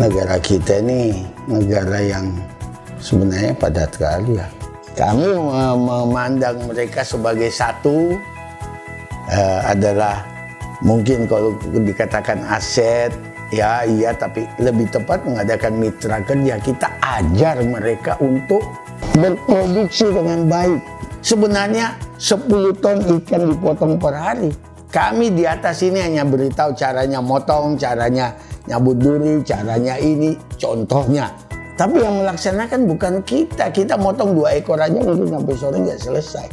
negara kita ini negara yang sebenarnya padat sekali ya. Kami memandang mereka sebagai satu adalah mungkin kalau dikatakan aset, ya iya, tapi lebih tepat mengadakan mitra kerja. Kita ajar mereka untuk berproduksi dengan baik. Sebenarnya 10 ton ikan dipotong per hari. Kami di atas ini hanya beritahu caranya motong, caranya nyabut duri, caranya ini, contohnya. Tapi yang melaksanakan bukan kita. Kita motong 2 ekor aja mungkin sampai sore nggak selesai.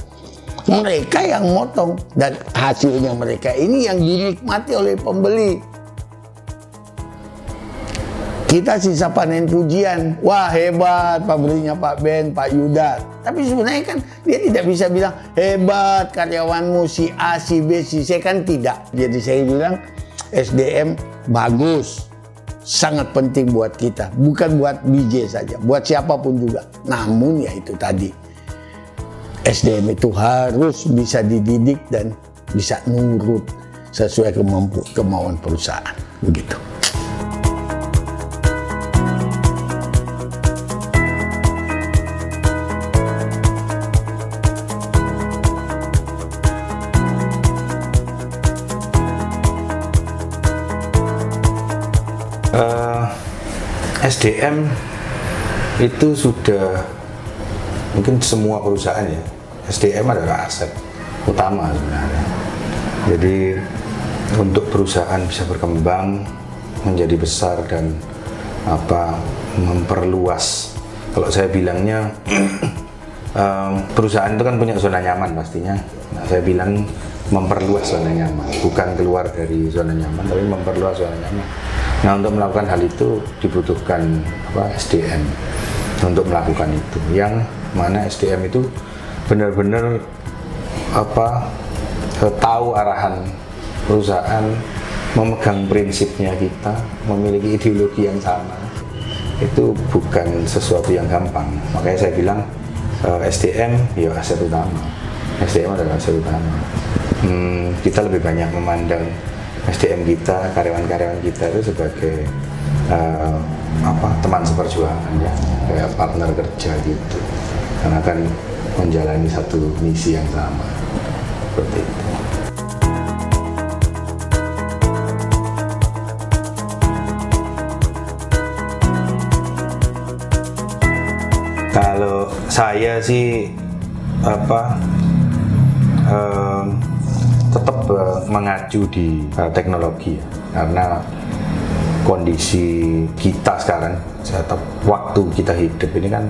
Mereka yang motong, dan hasilnya mereka ini yang dinikmati oleh pembeli. Kita sisa panen pujian, wah hebat pabriknya Pak Ben, Pak Yuda. Tapi sebenarnya kan dia tidak bisa bilang hebat karyawanmu si A, si B, si C, kan tidak. Jadi saya bilang SDM bagus, sangat penting buat kita. Bukan buat BJ saja, buat siapapun juga. Namun ya itu tadi, SDM itu harus bisa dididik dan bisa nurut sesuai kemauan perusahaan. Begitu. SDM itu sudah mungkin semua perusahaan ya, SDM adalah aset utama sebenarnya. Jadi untuk perusahaan bisa berkembang menjadi besar dan memperluas, kalau saya bilangnya perusahaan itu kan punya zona nyaman pastinya. Nah, saya bilang memperluas zona nyaman, bukan keluar dari zona nyaman, tapi memperluas zona nyaman. Nah, untuk melakukan hal itu dibutuhkan SDM untuk melakukan itu. Yang mana SDM itu benar-benar tahu arahan perusahaan, memegang prinsipnya kita, memiliki ideologi yang sama. Itu bukan sesuatu yang gampang. Makanya saya bilang SDM ya aset utama. SDM adalah aset utama. Kita lebih banyak memandang SDM kita, karyawan-karyawan kita itu sebagai teman seperjuangan ya, kayak partner kerja gitu, karena akan menjalani satu misi yang sama, seperti itu. Kalau saya sih tetap mengacu di teknologi ya, karena kondisi kita sekarang, waktu kita hidup ini kan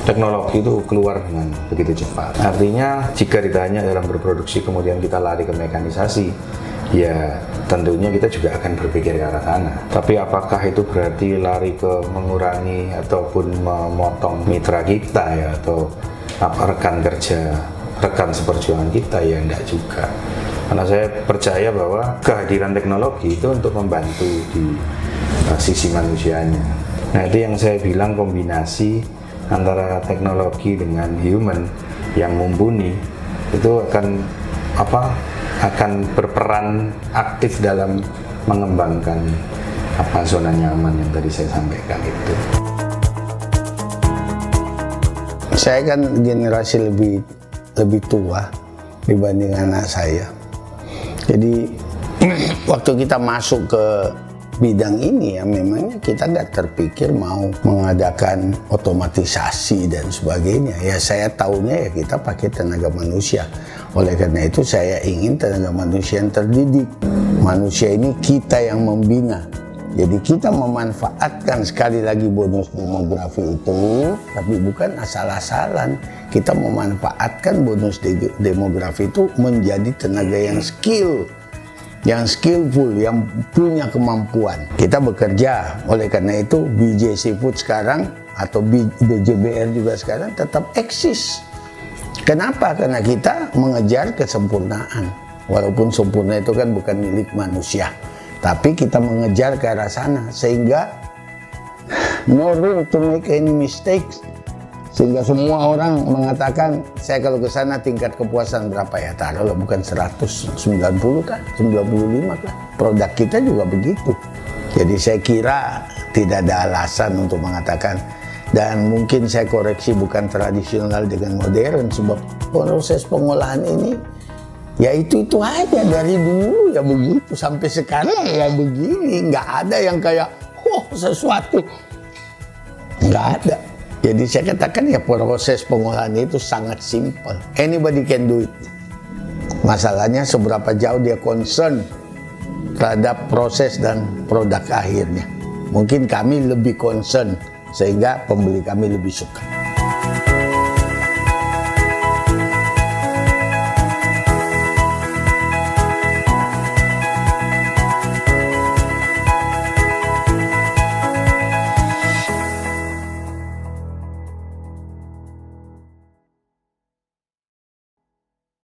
teknologi itu keluar dengan begitu cepat. Artinya jika ditanya dalam berproduksi kemudian kita lari ke mekanisasi, ya tentunya kita juga akan berpikir ke arah sana. Tapi apakah itu berarti lari ke mengurangi ataupun memotong mitra kita ya, atau rekan kerja, rekan seperjuangan kita, ya enggak juga. Karena saya percaya bahwa kehadiran teknologi itu untuk membantu di sisi manusianya. Nah, itu yang saya bilang kombinasi antara teknologi dengan human yang mumpuni itu akan berperan aktif dalam mengembangkan zona nyaman yang tadi saya sampaikan itu. Saya kan generasi lebih tua dibanding anak saya. Jadi waktu kita masuk ke bidang ini ya, memangnya kita nggak terpikir mau mengadakan otomatisasi dan sebagainya. Ya saya tahunya ya kita pakai tenaga manusia. Oleh karena itu saya ingin tenaga manusia yang terdidik. Manusia ini kita yang membina. Jadi kita memanfaatkan sekali lagi bonus demografi itu, tapi bukan asal-asalan. Kita memanfaatkan bonus demografi itu menjadi tenaga yang skillful, yang punya kemampuan. Kita bekerja, oleh karena itu BJ Seafood sekarang atau BJBR juga sekarang tetap eksis. Kenapa? Karena kita mengejar kesempurnaan. Walaupun sempurna itu kan bukan milik manusia, tapi kita mengejar ke arah sana sehingga no room to make any mistakes. Sehingga semua orang mengatakan, saya kalau ke sana tingkat kepuasan berapa ya? Taruhlah bukan 190 kan, 95 kan. Produk kita juga begitu. Jadi saya kira tidak ada alasan untuk mengatakan. Dan mungkin saya koreksi, bukan tradisional dengan modern, sebab proses pengolahan ini ya itu aja dari dulu ya begitu sampai sekarang ya begini, nggak ada yang kayak sesuatu, nggak ada. Jadi saya katakan ya proses pengolahan itu sangat simpel, anybody can do it. Masalahnya seberapa jauh dia concern terhadap proses dan produk akhirnya. Mungkin kami lebih concern sehingga pembeli kami lebih suka.